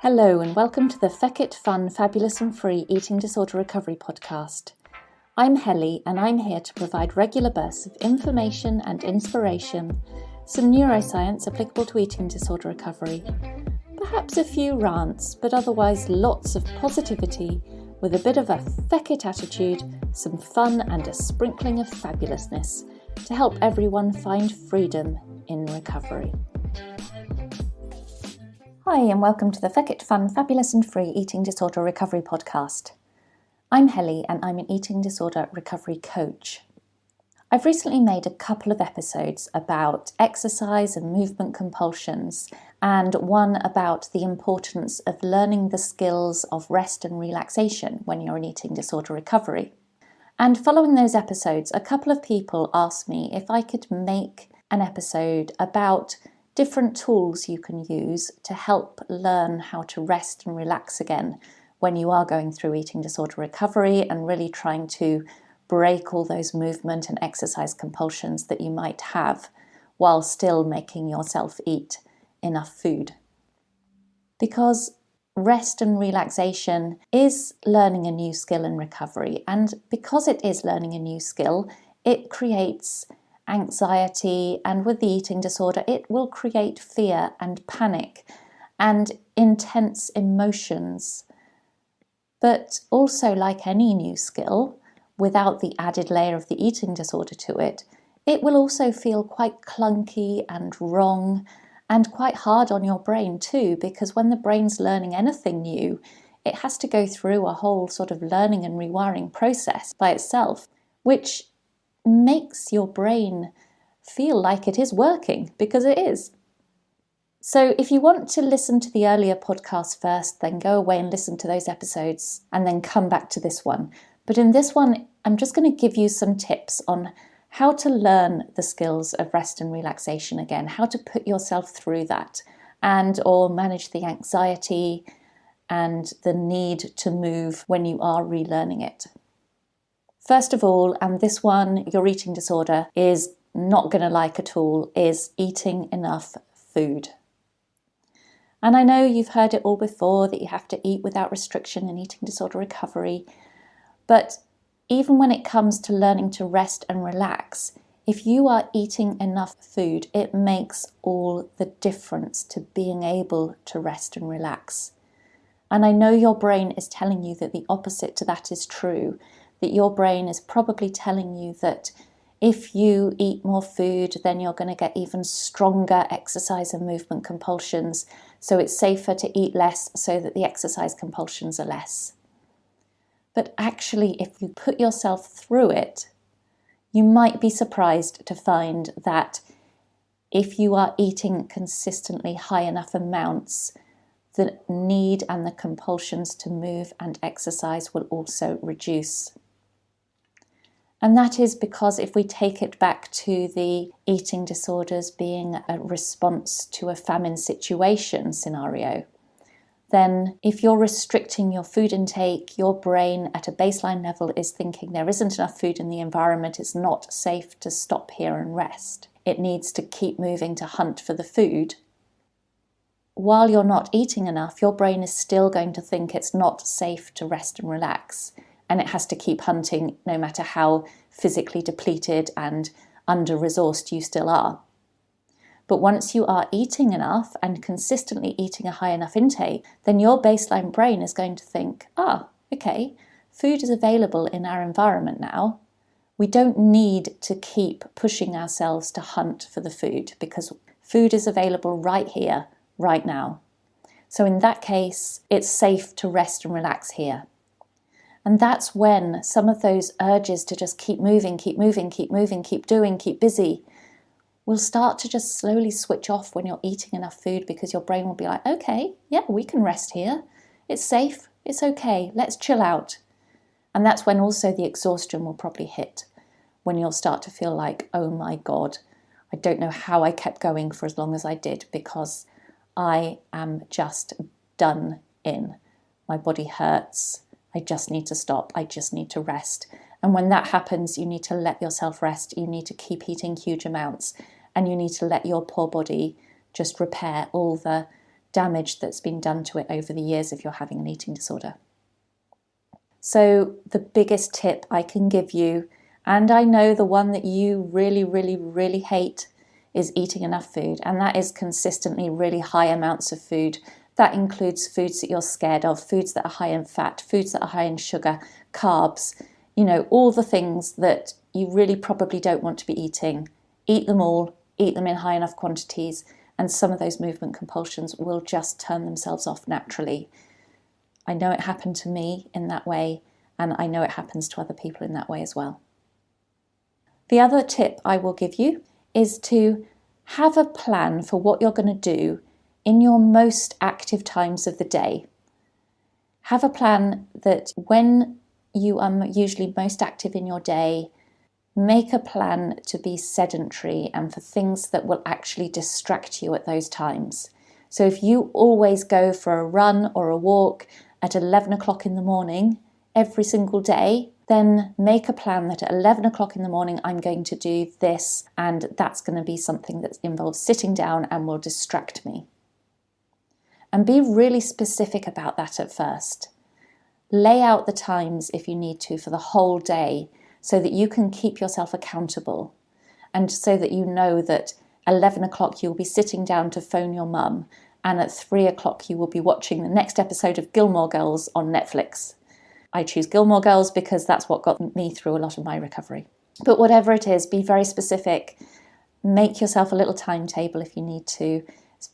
Hello and welcome to the Feck It Fun, Fabulous and Free Eating Disorder Recovery podcast. I'm Helly and I'm here to provide regular bursts of information and inspiration, some neuroscience applicable to eating disorder recovery, perhaps a few rants, but otherwise lots of positivity with a bit of a feck it attitude, some fun and a sprinkling of fabulousness to help everyone find freedom in recovery. Hi and welcome to the Feck It Fun, Fabulous and Free Eating Disorder Recovery podcast. I'm Helly and I'm an eating disorder recovery coach. I've recently made a couple of episodes about exercise and movement compulsions and one about the importance of learning the skills of rest and relaxation when you're in eating disorder recovery. And following those episodes, a couple of people asked me if I could make an episode about different tools you can use to help learn how to rest and relax again when you are going through eating disorder recovery and really trying to break all those movement and exercise compulsions that you might have while still making yourself eat enough food. Because rest and relaxation is learning a new skill in recovery, and because it is learning a new skill, it creates anxiety, and with the eating disorder, it will create fear and panic and intense emotions. But also, like any new skill, without the added layer of the eating disorder to it, it will also feel quite clunky and wrong and quite hard on your brain too, because when the brain's learning anything new, it has to go through a whole sort of learning and rewiring process by itself, which makes your brain feel like it is working, because it is. So if you want to listen to the earlier podcast first, then go away and listen to those episodes and then come back to this one. But in this one, I'm just going to give you some tips on how to learn the skills of rest and relaxation again, how to put yourself through that and or manage the anxiety and the need to move when you are relearning it. First of all, and this one your eating disorder is not going to like at all, is eating enough food. And I know you've heard it all before that you have to eat without restriction in eating disorder recovery, but even when it comes to learning to rest and relax, if you are eating enough food, it makes all the difference to being able to rest and relax. And I know your brain is telling you that the opposite to that is true, that your brain is probably telling you that if you eat more food, then you're going to get even stronger exercise and movement compulsions. So it's safer to eat less so that the exercise compulsions are less. But actually, if you put yourself through it, you might be surprised to find that if you are eating consistently high enough amounts, the need and the compulsions to move and exercise will also reduce. And that is because if we take it back to the eating disorders being a response to a famine situation scenario, then if you're restricting your food intake, your brain at a baseline level is thinking there isn't enough food in the environment, it's not safe to stop here and rest. It needs to keep moving to hunt for the food. While you're not eating enough, your brain is still going to think it's not safe to rest and relax, and it has to keep hunting no matter how physically depleted and under-resourced you still are. But once you are eating enough and consistently eating a high enough intake, then your baseline brain is going to think, okay, food is available in our environment now. We don't need to keep pushing ourselves to hunt for the food because food is available right here, right now. So in that case, it's safe to rest and relax here. And that's when some of those urges to just keep moving, keep doing, keep busy, will start to just slowly switch off when you're eating enough food, because your brain will be like, okay, yeah, we can rest here. It's safe. It's okay. Let's chill out. And that's when also the exhaustion will probably hit, when you'll start to feel like, oh my God, I don't know how I kept going for as long as I did because I am just done in. My body hurts. I just need to stop. I just need to rest. And when that happens, you need to let yourself rest. You need to keep eating huge amounts and you need to let your poor body just repair all the damage that's been done to it over the years if you're having an eating disorder. So the biggest tip I can give you, and I know the one that you really, really, really hate, is eating enough food. And that is consistently really high amounts of food. That includes foods that you're scared of, foods that are high in fat, foods that are high in sugar, carbs, all the things that you really probably don't want to be eating. Eat them all, eat them in high enough quantities, and some of those movement compulsions will just turn themselves off naturally. I know it happened to me in that way, and I know it happens to other people in that way as well. The other tip I will give you is to have a plan for what you're going to do in your most active times of the day. Have a plan that when you are usually most active in your day, make a plan to be sedentary and for things that will actually distract you at those times. So if you always go for a run or a walk at 11 o'clock in the morning every single day, then make a plan that at 11 o'clock in the morning I'm going to do this, and that's going to be something that involves sitting down and will distract me. And be really specific about that at first. Lay out the times if you need to for the whole day so that you can keep yourself accountable, and so that you know that 11 o'clock you'll be sitting down to phone your mum, and at 3 o'clock you will be watching the next episode of Gilmore Girls on Netflix. I choose Gilmore Girls because that's what got me through a lot of my recovery. But whatever it is, be very specific. Make yourself a little timetable if you need to.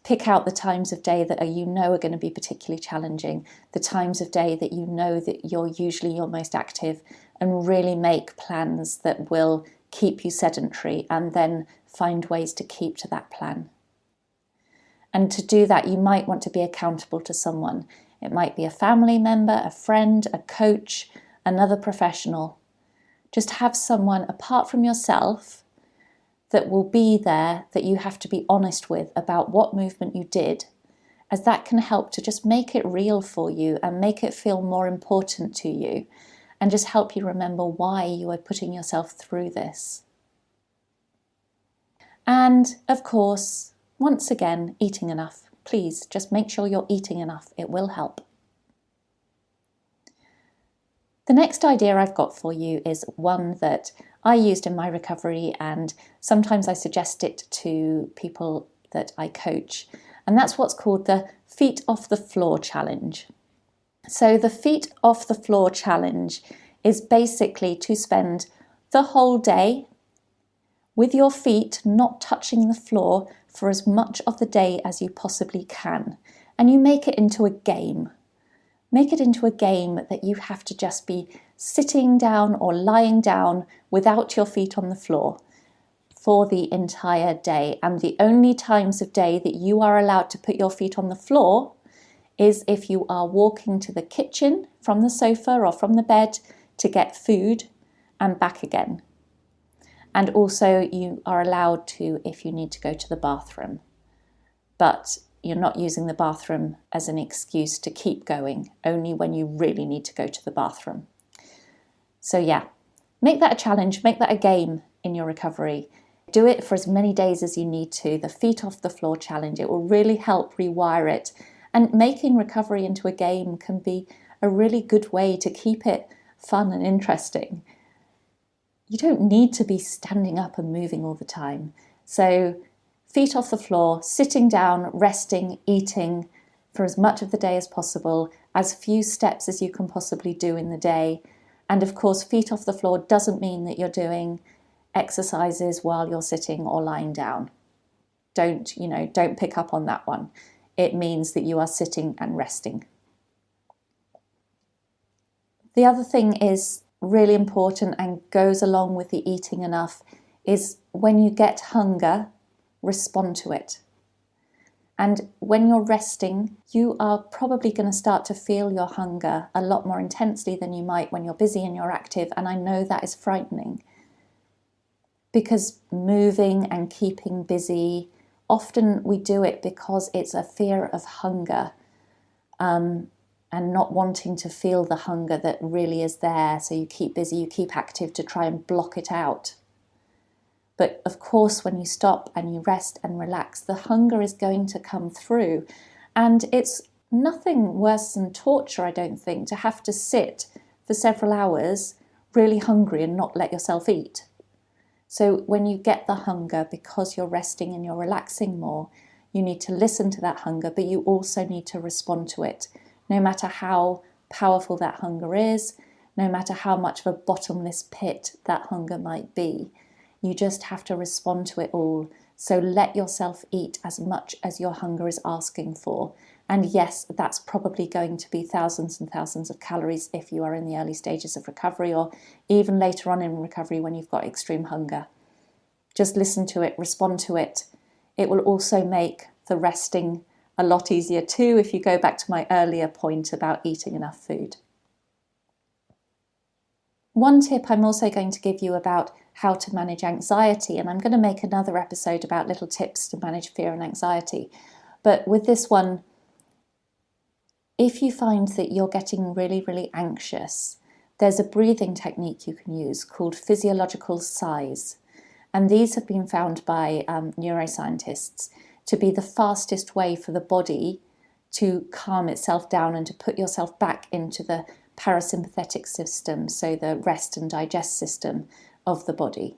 Pick out the times of day that are going to be particularly challenging, the times of day that that you're usually your most active, and really make plans that will keep you sedentary, and then find ways to keep to that plan. And to do that, you might want to be accountable to someone. It might be a family member, a friend, a coach, another professional. Just have someone apart from yourself that will be there, that you have to be honest with about what movement you did, as that can help to just make it real for you and make it feel more important to you, and just help you remember why you are putting yourself through this. And of course, once again, eating enough. Please just make sure you're eating enough. It will help. The next idea I've got for you is one that I used in my recovery, and sometimes I suggest it to people that I coach, and that's what's called the Feet Off the Floor Challenge. So the Feet Off the Floor Challenge is basically to spend the whole day with your feet not touching the floor for as much of the day as you possibly can. And you make it into a game. Make it into a game that you have to just be sitting down or lying down without your feet on the floor for the entire day. And the only times of day that you are allowed to put your feet on the floor is if you are walking to the kitchen from the sofa or from the bed to get food and back again. And also you are allowed to if you need to go to the bathroom. But you're not using the bathroom as an excuse to keep going, only when you really need to go to the bathroom. So yeah, make that a challenge, make that a game in your recovery. Do it for as many days as you need to, the Feet Off the Floor Challenge. It will really help rewire it. And making recovery into a game can be a really good way to keep it fun and interesting. You don't need to be standing up and moving all the time. So feet off the floor, sitting down, resting, eating for as much of the day as possible, as few steps as you can possibly do in the day. And of course, feet off the floor doesn't mean that you're doing exercises while you're sitting or lying down. Don't pick up on that one. It means that you are sitting and resting. The other thing is really important and goes along with the eating enough is when you get hunger, respond to it. And when you're resting, you are probably going to start to feel your hunger a lot more intensely than you might when you're busy and you're active. And I know that is frightening because moving and keeping busy, often we do it because it's a fear of hunger. And not wanting to feel the hunger that really is there. So you keep busy, you keep active to try and block it out. But of course, when you stop and you rest and relax, the hunger is going to come through. And it's nothing worse than torture, I don't think, to have to sit for several hours really hungry and not let yourself eat. So when you get the hunger, because you're resting and you're relaxing more, you need to listen to that hunger, but you also need to respond to it. No matter how powerful that hunger is, no matter how much of a bottomless pit that hunger might be, you just have to respond to it all. So let yourself eat as much as your hunger is asking for. And yes, that's probably going to be thousands and thousands of calories if you are in the early stages of recovery, or even later on in recovery when you've got extreme hunger. Just listen to it, respond to it. It will also make the resting a lot easier too, if you go back to my earlier point about eating enough food. One tip I'm also going to give you about how to manage anxiety, and I'm going to make another episode about little tips to manage fear and anxiety. But with this one, if you find that you're getting really, really anxious, there's a breathing technique you can use called physiological sighs. And these have been found by neuroscientists to be the fastest way for the body to calm itself down and to put yourself back into the parasympathetic system, so the rest and digest system of the body.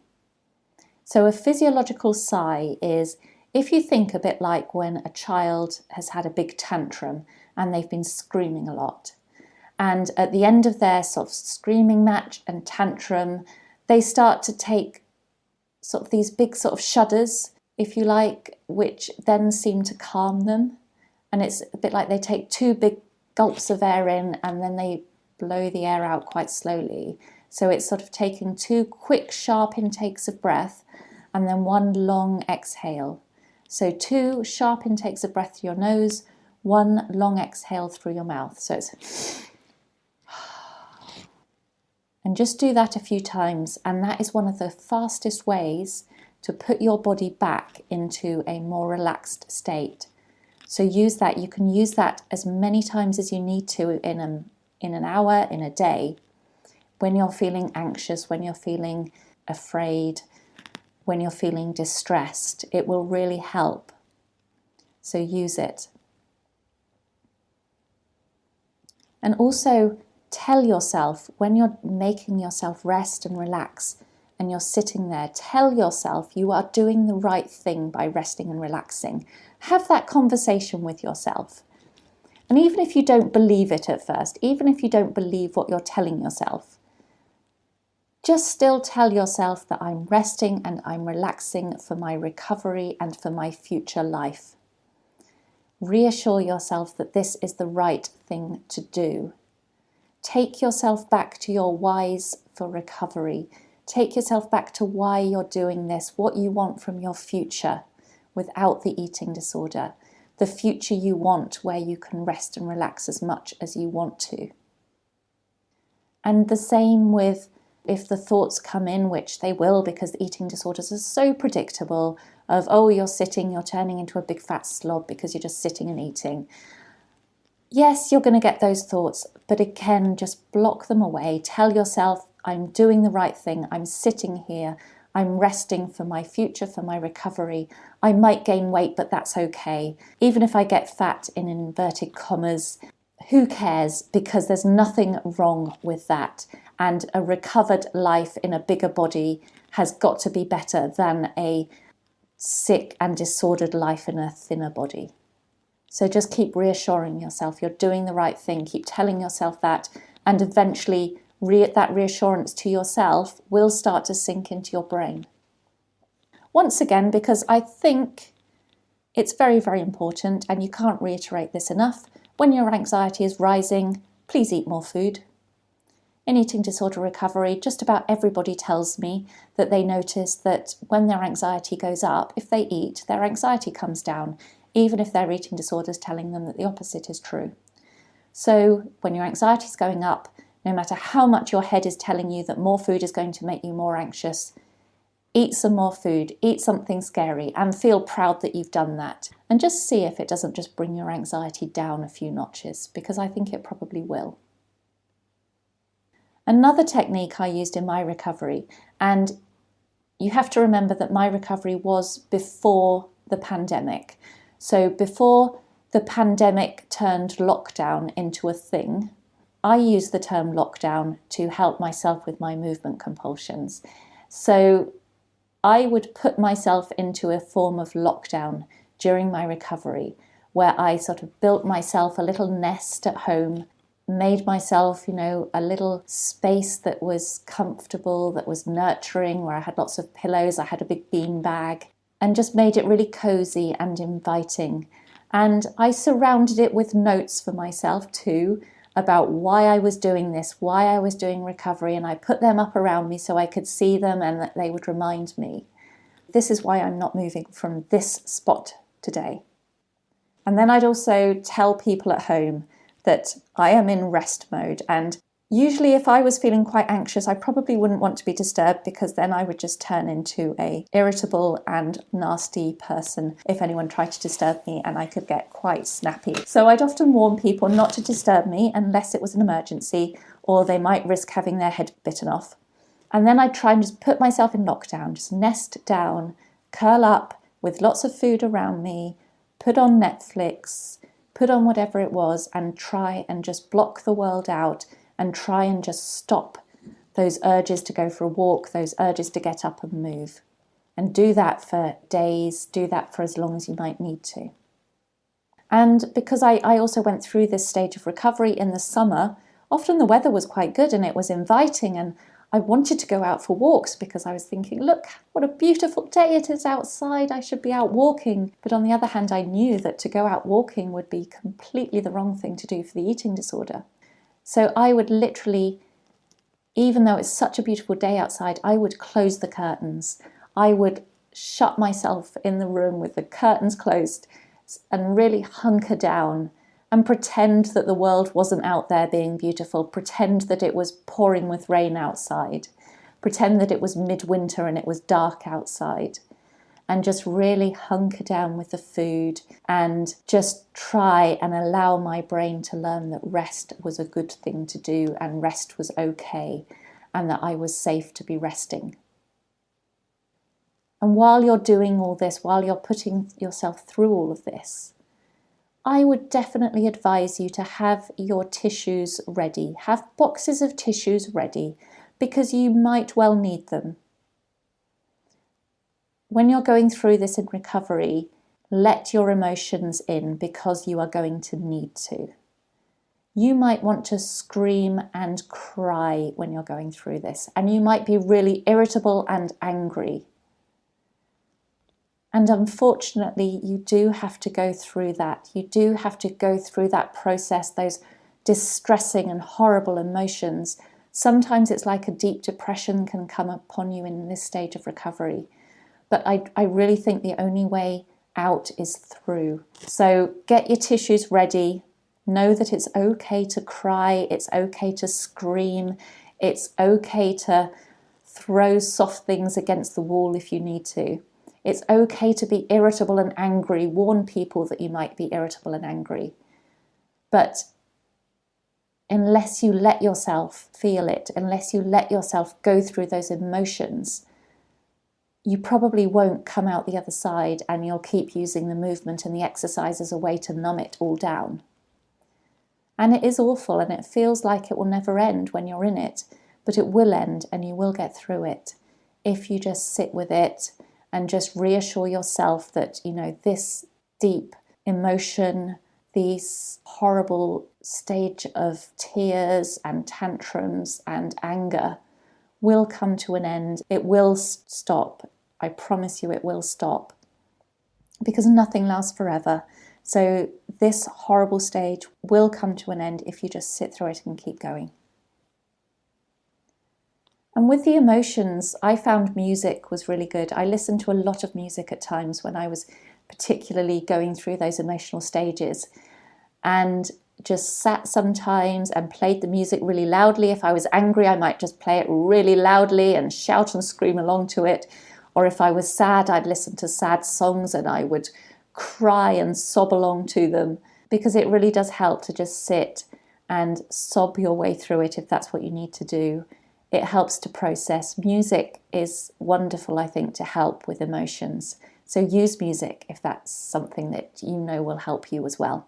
So a physiological sigh is, if you think a bit like when a child has had a big tantrum and they've been screaming a lot. And at the end of their sort of screaming match and tantrum, they start to take sort of these big sort of shudders, if you like, which then seem to calm them. And it's a bit like they take two big gulps of air in and then they blow the air out quite slowly. So it's sort of taking two quick, sharp intakes of breath and then one long exhale. So two sharp intakes of breath through your nose, one long exhale through your mouth. So it's... And just do that a few times, and that is one of the fastest ways to put your body back into a more relaxed state. So use that. You can use that as many times as you need to in an hour, in a day, when you're feeling anxious, when you're feeling afraid, when you're feeling distressed. It will really help. So use it. And also tell yourself, when you're making yourself rest and relax and you're sitting there, tell yourself you are doing the right thing by resting and relaxing. Have that conversation with yourself. And even if you don't believe it at first, even if you don't believe what you're telling yourself, just still tell yourself that I'm resting and I'm relaxing for my recovery and for my future life. Reassure yourself that this is the right thing to do. Take yourself back to your whys for recovery. Take yourself back to why you're doing this, what you want from your future without the eating disorder, the future you want where you can rest and relax as much as you want to. And the same with if the thoughts come in, which they will, because the eating disorders are so predictable, of, oh, you're sitting, you're turning into a big fat slob because you're just sitting and eating. Yes, you're going to get those thoughts, but again, just block them away. Tell yourself, I'm doing the right thing. I'm sitting here. I'm resting for my future, for my recovery. I might gain weight, but that's okay. Even if I get fat in inverted commas, who cares? Because there's nothing wrong with that. And a recovered life in a bigger body has got to be better than a sick and disordered life in a thinner body. So just keep reassuring yourself you're doing the right thing. Keep telling yourself that, and eventually that reassurance to yourself will start to sink into your brain. Once again, because I think it's very, very important, and you can't reiterate this enough, when your anxiety is rising, please eat more food. In eating disorder recovery, just about everybody tells me that they notice that when their anxiety goes up, if they eat, their anxiety comes down, even if their eating disorder is telling them that the opposite is true. So when your anxiety is going up, no matter how much your head is telling you that more food is going to make you more anxious, eat some more food, eat something scary, and feel proud that you've done that. And just see if it doesn't just bring your anxiety down a few notches, because I think it probably will. Another technique I used in my recovery, and you have to remember that my recovery was before the pandemic. So before the pandemic turned lockdown into a thing, I use the term lockdown to help myself with my movement compulsions. So I would put myself into a form of lockdown during my recovery, where I sort of built myself a little nest at home, made myself, a little space that was comfortable, that was nurturing, where I had lots of pillows, I had a big bean bag, and just made it really cozy and inviting. And I surrounded it with notes for myself too, about why I was doing this, why I was doing recovery, and I put them up around me so I could see them and that they would remind me, this is why I'm not moving from this spot today. And then I'd also tell people at home that I am in rest mode, and usually if I was feeling quite anxious, I probably wouldn't want to be disturbed, because then I would just turn into a irritable and nasty person if anyone tried to disturb me, and I could get quite snappy. So I'd often warn people not to disturb me unless it was an emergency or they might risk having their head bitten off. And then I'd try and just put myself in lockdown, just nest down, curl up with lots of food around me, put on Netflix, put on whatever it was, and try and just block the world out and try and just stop those urges to go for a walk, those urges to get up and move. And do that for days, do that for as long as you might need to. And because I also went through this stage of recovery in the summer, often the weather was quite good and it was inviting, and I wanted to go out for walks because I was thinking, look, what a beautiful day it is outside, I should be out walking. But on the other hand, I knew that to go out walking would be completely the wrong thing to do for the eating disorder. So I would literally, even though it's such a beautiful day outside, I would close the curtains. I would shut myself in the room with the curtains closed and really hunker down and pretend that the world wasn't out there being beautiful, pretend that it was pouring with rain outside, pretend that it was midwinter and it was dark outside, and just really hunker down with the food and just try and allow my brain to learn that rest was a good thing to do and rest was okay and that I was safe to be resting. And while you're doing all this, while you're putting yourself through all of this, I would definitely advise you to have your tissues ready. Have boxes of tissues ready, because you might well need them. When you're going through this in recovery, let your emotions in, because you are going to need to. You might want to scream and cry when you're going through this, and you might be really irritable and angry. And unfortunately, you do have to go through that. You do have to go through that process, those distressing and horrible emotions. Sometimes it's like a deep depression can come upon you in this stage of recovery. But I really think the only way out is through. So get your tissues ready. Know that it's okay to cry. It's okay to scream. It's okay to throw soft things against the wall if you need to. It's okay to be irritable and angry. Warn people that you might be irritable and angry. But unless you let yourself feel it, unless you let yourself go through those emotions, you probably won't come out the other side, and you'll keep using the movement and the exercise as a way to numb it all down. And it is awful, and it feels like it will never end when you're in it, but it will end, and you will get through it if you just sit with it and just reassure yourself that, this deep emotion, this horrible stage of tears and tantrums and anger will come to an end. It will stop. I promise you it will stop, because nothing lasts forever. So this horrible stage will come to an end if you just sit through it and keep going. And with the emotions, I found music was really good. I listened to a lot of music at times when I was particularly going through those emotional stages, and just sat sometimes and played the music really loudly. If I was angry, I might just play it really loudly and shout and scream along to it. Or if I was sad, I'd listen to sad songs and I would cry and sob along to them, because it really does help to just sit and sob your way through it if that's what you need to do. It helps to process. Music is wonderful, I think, to help with emotions. So use music if that's something that you know will help you as well.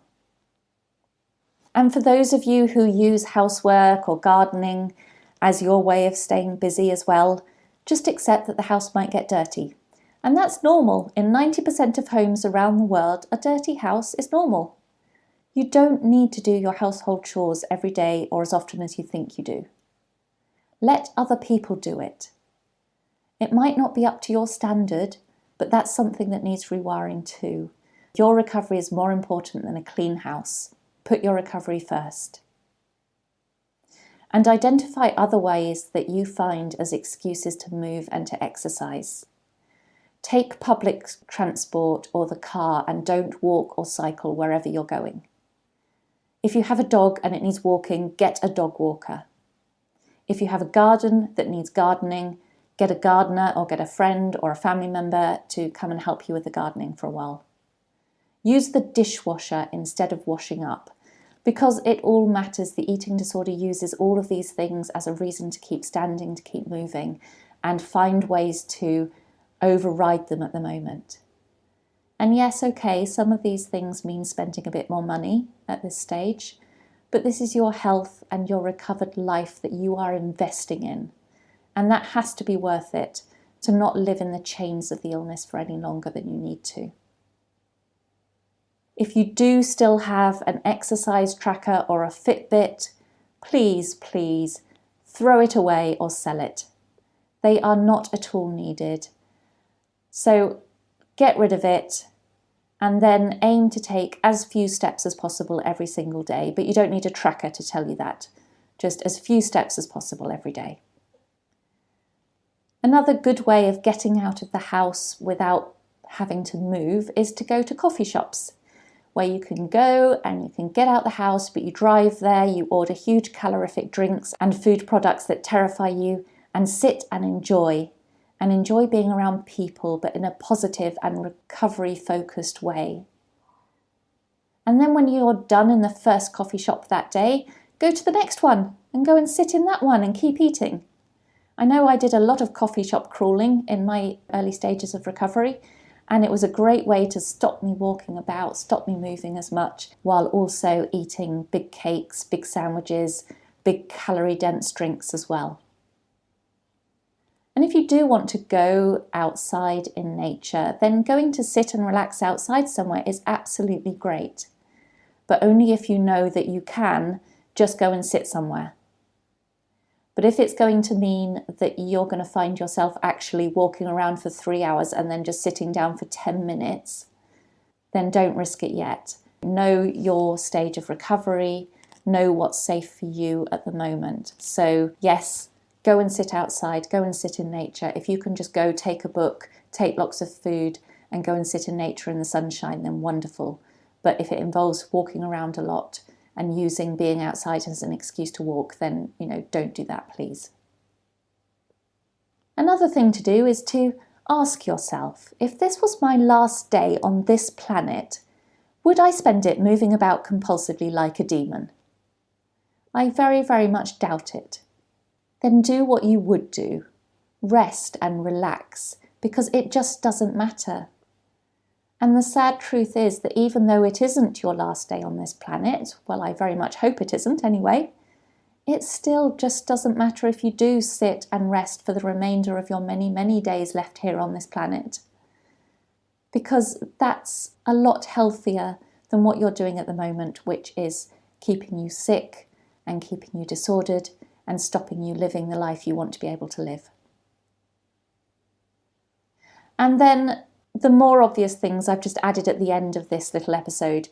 And for those of you who use housework or gardening as your way of staying busy as well, just accept that the house might get dirty. And that's normal. In 90% of homes around the world, a dirty house is normal. You don't need to do your household chores every day or as often as you think you do. Let other people do it. It might not be up to your standard, but that's something that needs rewiring too. Your recovery is more important than a clean house. Put your recovery first. And identify other ways that you find as excuses to move and to exercise. Take public transport or the car and don't walk or cycle wherever you're going. If you have a dog and it needs walking, get a dog walker. If you have a garden that needs gardening, get a gardener or get a friend or a family member to come and help you with the gardening for a while. Use the dishwasher instead of washing up. Because it all matters, the eating disorder uses all of these things as a reason to keep standing, to keep moving, and find ways to override them at the moment. And yes, okay, some of these things mean spending a bit more money at this stage, but this is your health and your recovered life that you are investing in. And that has to be worth it, to not live in the chains of the illness for any longer than you need to. If you do still have an exercise tracker or a Fitbit, please throw it away or sell it. They are not at all needed. So get rid of it and then aim to take as few steps as possible every single day. But you don't need a tracker to tell you that. Just as few steps as possible every day. Another good way of getting out of the house without having to move is to go to coffee shops, where you can go and you can get out the house, but you drive there, you order huge calorific drinks and food products that terrify you, and sit and enjoy being around people, but in a positive and recovery-focused way. And then when you're done in the first coffee shop that day, go to the next one and go and sit in that one and keep eating. I know I did a lot of coffee shop crawling in my early stages of recovery, and it was a great way to stop me walking about, stop me moving as much, while also eating big cakes, big sandwiches, big calorie-dense drinks as well. And if you do want to go outside in nature, then going to sit and relax outside somewhere is absolutely great. But only if you know that you can just go and sit somewhere. But if it's going to mean that you're going to find yourself actually walking around for 3 hours and then just sitting down for 10 minutes, then don't risk it yet. Know your stage of recovery, know what's safe for you at the moment. So yes, go and sit outside, go and sit in nature. If you can just go take a book, take lots of food and go and sit in nature in the sunshine, then wonderful. But if it involves walking around a lot, and using being outside as an excuse to walk, then, don't do that, please. Another thing to do is to ask yourself, if this was my last day on this planet, would I spend it moving about compulsively like a demon? I very, very much doubt it. Then do what you would do. Rest and relax, because it just doesn't matter. And the sad truth is that even though it isn't your last day on this planet, well, I very much hope it isn't anyway, it still just doesn't matter if you do sit and rest for the remainder of your many, many days left here on this planet. Because that's a lot healthier than what you're doing at the moment, which is keeping you sick and keeping you disordered and stopping you living the life you want to be able to live. And then the more obvious things I've just added at the end of this little episode,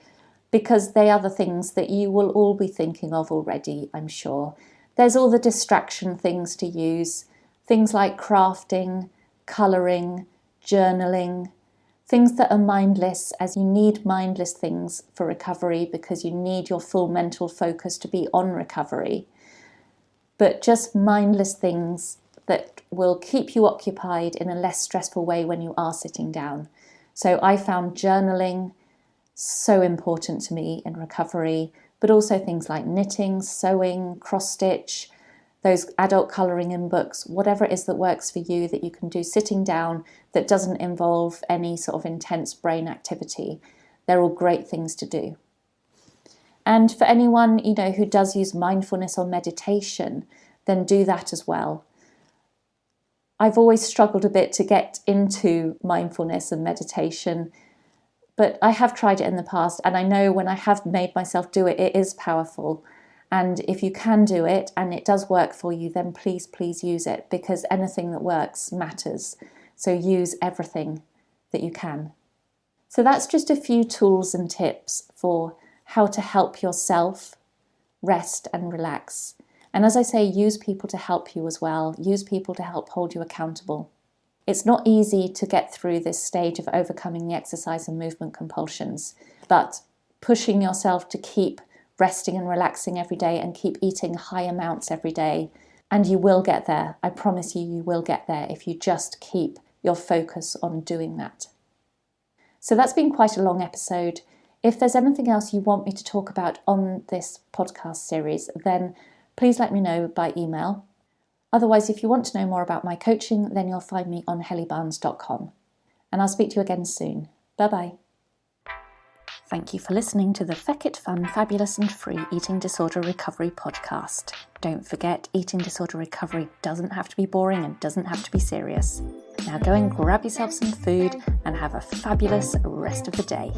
because they are the things that you will all be thinking of already, I'm sure. There's all the distraction things to use, things like crafting, colouring, journaling, things that are mindless, as you need mindless things for recovery because you need your full mental focus to be on recovery. But just mindless things that will keep you occupied in a less stressful way when you are sitting down. So I found journaling so important to me in recovery, but also things like knitting, sewing, cross-stitch, those adult colouring in books, whatever it is that works for you that you can do sitting down that doesn't involve any sort of intense brain activity. They're all great things to do. And for anyone, who does use mindfulness or meditation, then do that as well. I've always struggled a bit to get into mindfulness and meditation, but I have tried it in the past, and I know when I have made myself do it, it is powerful. And if you can do it and it does work for you, then please use it, because anything that works matters. So use everything that you can. So that's just a few tools and tips for how to help yourself rest and relax. And as I say, use people to help you as well. Use people to help hold you accountable. It's not easy to get through this stage of overcoming the exercise and movement compulsions, but pushing yourself to keep resting and relaxing every day and keep eating high amounts every day, and you will get there. I promise you, you will get there if you just keep your focus on doing that. So that's been quite a long episode. If there's anything else you want me to talk about on this podcast series, then please let me know by email. Otherwise, if you want to know more about my coaching, then you'll find me on hellybarnes.com. And I'll speak to you again soon. Bye-bye. Thank you for listening to the Feck It Fun, Fabulous and Free Eating Disorder Recovery podcast. Don't forget, eating disorder recovery doesn't have to be boring and doesn't have to be serious. Now go and grab yourself some food and have a fabulous rest of the day.